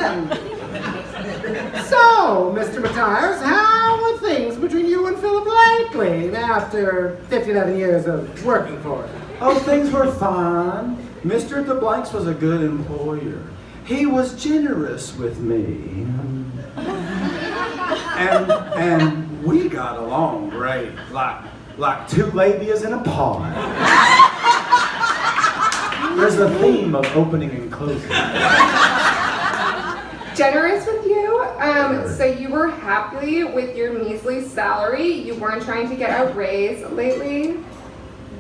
again. So, Mr. Matthias, how are things between you and Philip lately after 59 years of working for him? Oh, things were fine. Mr. DeBlanks was a good employer. He was generous with me. And we got along great, like two labias in a pod. There's a theme of opening and closing. Generous with you? So you were happy with your measly salary? You weren't trying to get a raise lately?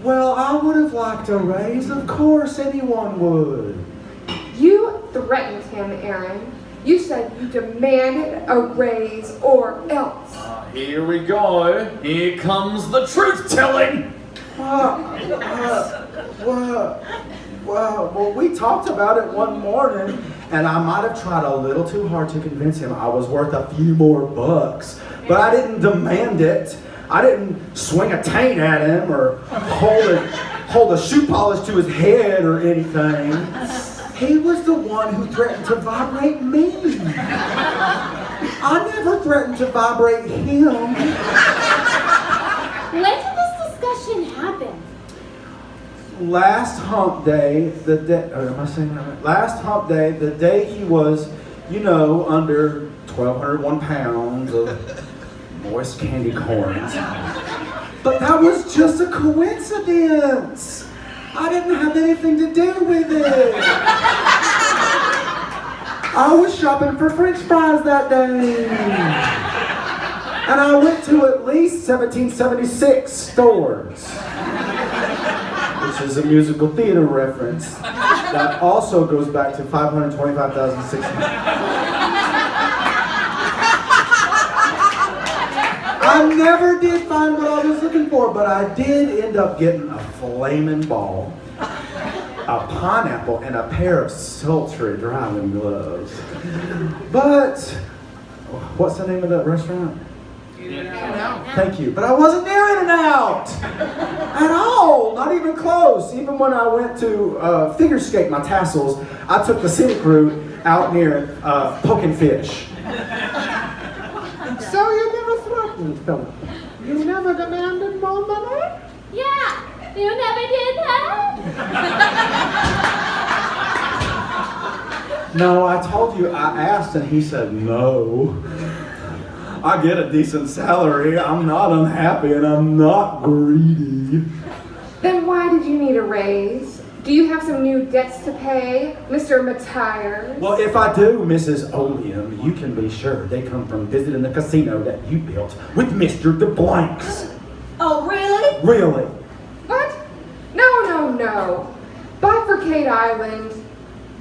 Well, I would have liked a raise. Of course, anyone would. You threatened him, Aaron. You said you demanded a raise or else. Here we go. Here comes the truth-telling. Well, we talked about it one morning, and I might have tried a little too hard to convince him I was worth a few more bucks, but I didn't demand it. I didn't swing a taint at him or hold a shoe polish to his head or anything. He was the one who threatened to vibrate me. I never threatened to vibrate him. When did this discussion happen? Last hump day, Last hump day, the day he was, under 1,201 pounds of moist candy corns. But that was just a coincidence. I didn't have anything to do with it. I was shopping for French fries that day. And I went to at least 1776 stores. Which is a musical theater reference that also goes back to 525,600. I never did find what I was looking for, but I did end up getting a flaming ball, a pineapple, and a pair of sultry driving gloves. But, what's the name of that restaurant? Thank you. But I wasn't near In-N-Out at all, not even close. Even when I went to figure skate my tassels, I took the scenic route out near Poking Fish. So you never threatened Philip? You never demanded more money? Yeah, you never did that? No, I told you, I asked and he said no. I get a decent salary, I'm not unhappy, and I'm not greedy. Then why did you need a raise? Do you have some new debts to pay, Mr. Matthias? Well, if I do, Mrs. Oleum, you can be sure they come from visiting the casino that you built with Mr. DeBlanks. Oh, really? Really? What? No. Bifurcate Island,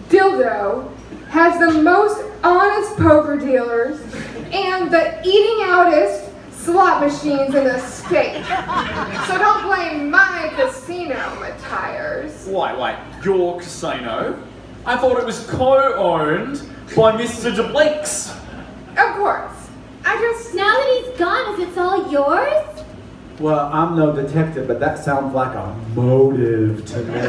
Dildo, has the most honest poker dealers and the eating outest slot machines in the state. So don't blame my casino, Matthias. Wait, your casino? I thought it was co-owned by Mr. DeBlanks. Of course. Now that he's gone, is it all yours? Well, I'm no detective, but that sounds like a motive to me.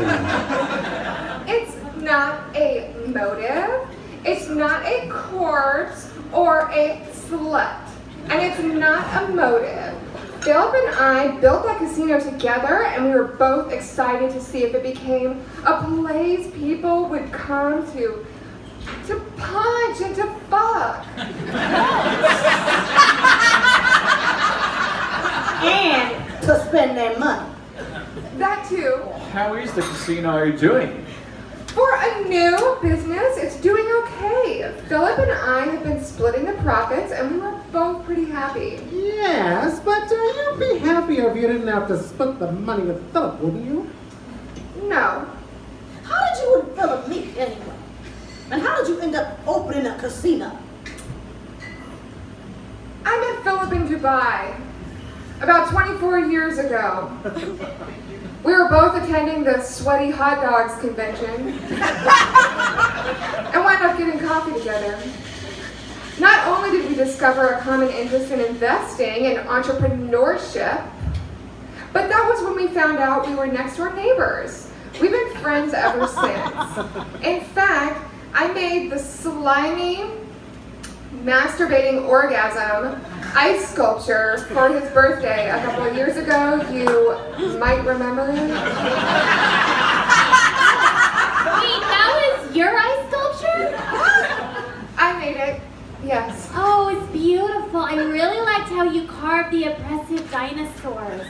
It's not a motive. It's not a corpse or a slut. And it's not a motive. Philip and I built that casino together, and we were both excited to see if it became a place people would come to punch and to fuck. And to spend their money. That too. How is the casino doing? For a new business, it's doing okay. Philip and I have been splitting the profits, and we were both pretty happy. Yes, but you'd be happier if you didn't have to split the money with Philip, wouldn't you? No. How did you and Philip meet anyway? And how did you end up opening a casino? I met Philip in Dubai about 24 years ago. We were both attending the Sweaty Hot Dogs convention and wound up getting coffee together. Not only did we discover a common interest in investing and entrepreneurship, but that was when we found out we were next door neighbors. We've been friends ever since. In fact, I made the slimy, masturbating orgasm ice sculpture for his birthday a couple of years ago. You might remember it. Wait, that was your ice sculpture? I made it, yes. Oh, it's beautiful. I really liked how you carved the oppressive dinosaurs.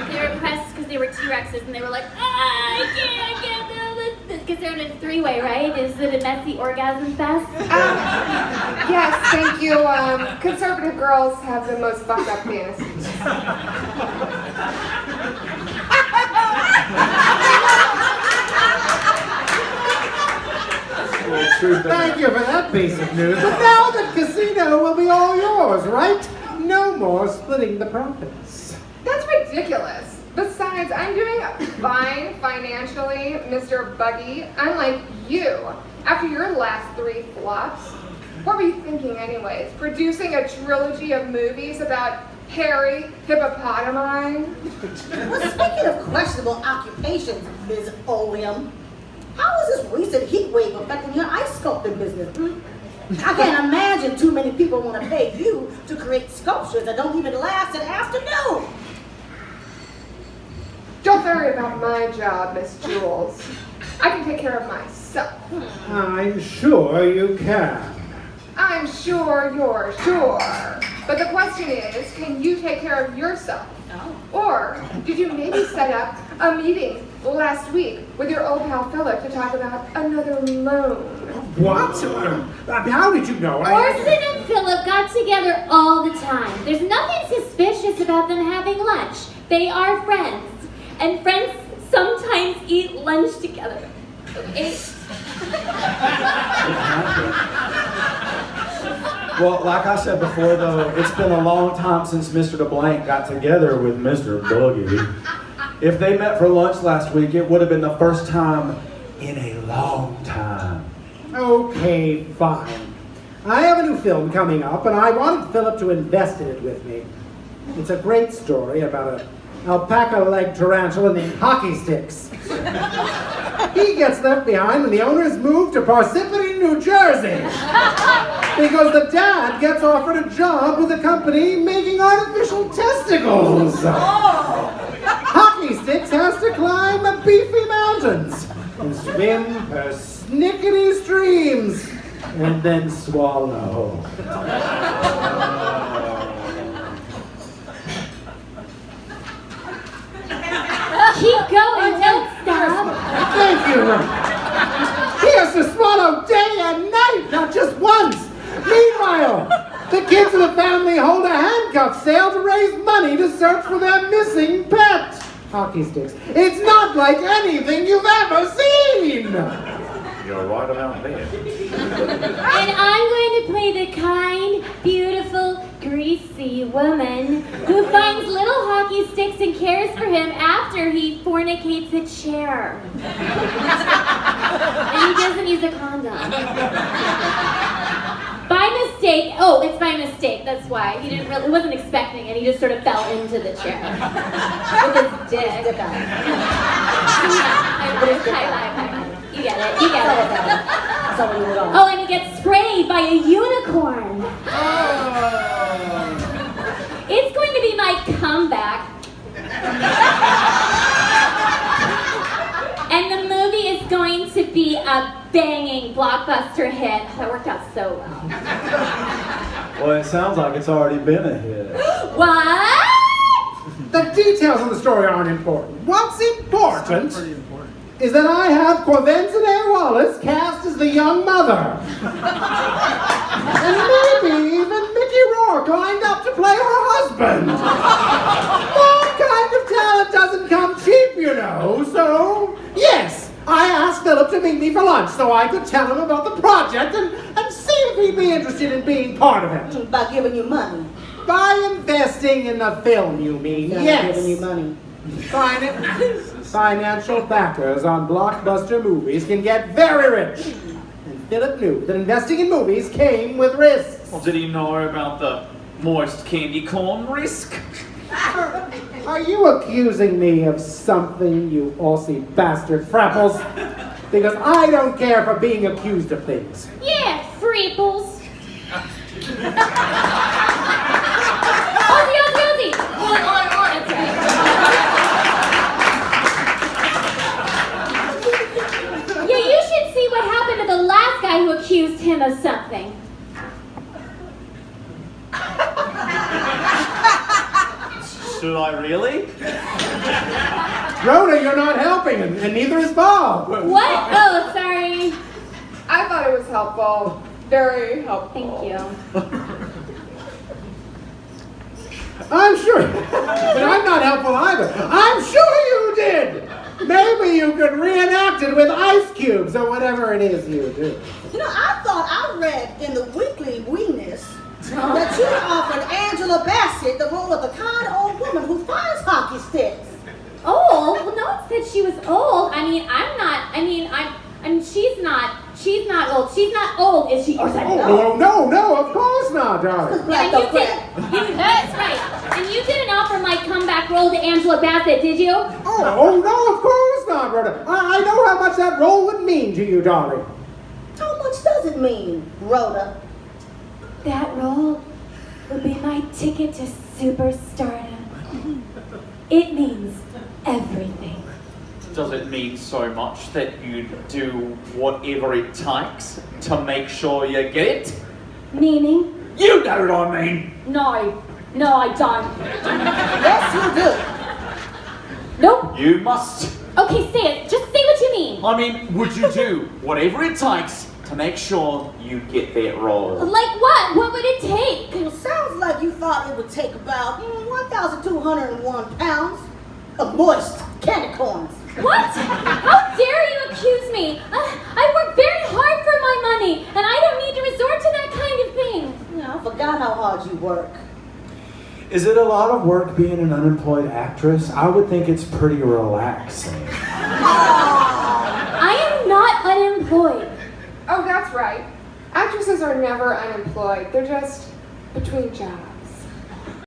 They were oppressed because they were T-Rexes and they were like, I can't get them. Because they're in a three-way, right? Is it a messy orgasm fest? Yes, thank you. Conservative girls have the most fucked up fantasies. Thank you for that piece of news. But now the casino will be all yours, right? No more splitting the profits. That's ridiculous. Besides, I'm doing fine financially, Mr. Buggy, unlike you. After your last 3 flops, what were you thinking anyways? Producing a trilogy of movies about hairy hippopotami? Well, speaking of questionable occupations, Ms. Oleum, how is this recent heat wave affecting your ice sculpting business? I can't imagine too many people want to pay you to create sculptures that don't even last an afternoon. Don't worry about my job, Miss Jules. I can take care of myself. I'm sure you can. I'm sure you're sure. But the question is, can you take care of yourself? Or did you maybe set up a meeting last week with your old pal Philip to talk about another loan? What? How did you know? Orson and Philip got together all the time. There's nothing suspicious about them having lunch. They are friends. And friends sometimes eat lunch together. Okay? Well, like I said before, though, it's been a long time since Mr. DeBlank got together with Mr. Boogie. If they met for lunch last week, it would have been the first time in a long time. Okay, fine. I have a new film coming up, and I wanted Philip to invest in it with me. It's a great story about an alpaca-legged tarantula named Hockey Sticks. He gets left behind when the owners move to Parsippany, New Jersey. Because the dad gets offered a job with a company making artificial testicles. Hockey Sticks has to climb beefy mountains and swim persnickety streams and then swallow. Keep going, don't stop. Thank you. He has to swallow day and night, not just once. Meanwhile, the kids of the family hold a handcuff sale to raise money to search for their missing pet. Hockey Sticks. It's not like anything you've ever seen. You're right about that. And I'm going to play the kind, beautiful, greasy woman who finds little hockey sticks and cares for him after he fornicates a chair. And he doesn't use a condom. By mistake, it's by mistake, that's why. He wasn't expecting it, he just sort of fell into the chair. With his dick. You get it. Oh, and he gets sprayed by a unicorn. It's going to be my comeback. And the movie is going to be a banging blockbuster hit. That worked out so well. Well, it sounds like it's already been a hit. What? The details of the story aren't important. What's important is that I have Corvenzinaire Wallace cast as the young mother. And maybe even Mickey Rourke lined up to play her husband. That kind of talent doesn't come cheap, you know, so yes, I asked Philip to meet me for lunch so I could tell him about the project and see if he'd be interested in being part of it. By giving you money. By investing in the film, you mean? Yes. Giving you money. Financial backers on blockbuster movies can get very rich. And Philip knew that investing in movies came with risks. Well, did he know about the moist candy corn risk? Are you accusing me of something, you Aussie bastard frapples? because I don't care for being accused of things. Yeah, freeples. Ozzy, Ozzy, Ozzy! That's right. Yeah, you should see what happened to the last guy who accused him of something. Should I really? Rhoda, you're not helping, and neither is Bob. What? Oh, sorry. I thought it was helpful. Very helpful. Thank you. I'm sure, but I'm not helpful either. I'm sure you did. Maybe you could reenact it with ice cubes or whatever it is you do. You know, I thought I read in the Weekly Weenus that you offered Angela Bassett the role of the kind old woman who finds hockey sticks. Old? Well, no one said she was old. She's not old. She's not old, is she? Or is that No, of course not, darling. Yeah, and that's right. And you didn't offer my comeback role to Angela Bassett, did you? Oh, no, of course not, Rhoda. I know how much that role would mean to you, darling. How much does it mean, Rhoda? That role would be my ticket to superstardom. It means everything. Does it mean so much that you'd do whatever it takes to make sure you get it? Meaning? You know what I mean! No, I don't. Yes, you do. Nope. You must. Okay, say it. Just say what you mean. I mean, would you do whatever it takes to make sure you get that role? Like what? What would it take? It sounds like you thought it would take about 1,201 pounds of moist candy corns. What? How dare you accuse me? I work very hard for my money, and I don't need to resort to that kind of thing. You know, I forgot how hard you work. Is it a lot of work being an unemployed actress? I would think it's pretty relaxing. I am not unemployed. Oh, that's right. Actresses are never unemployed. They're just between jobs.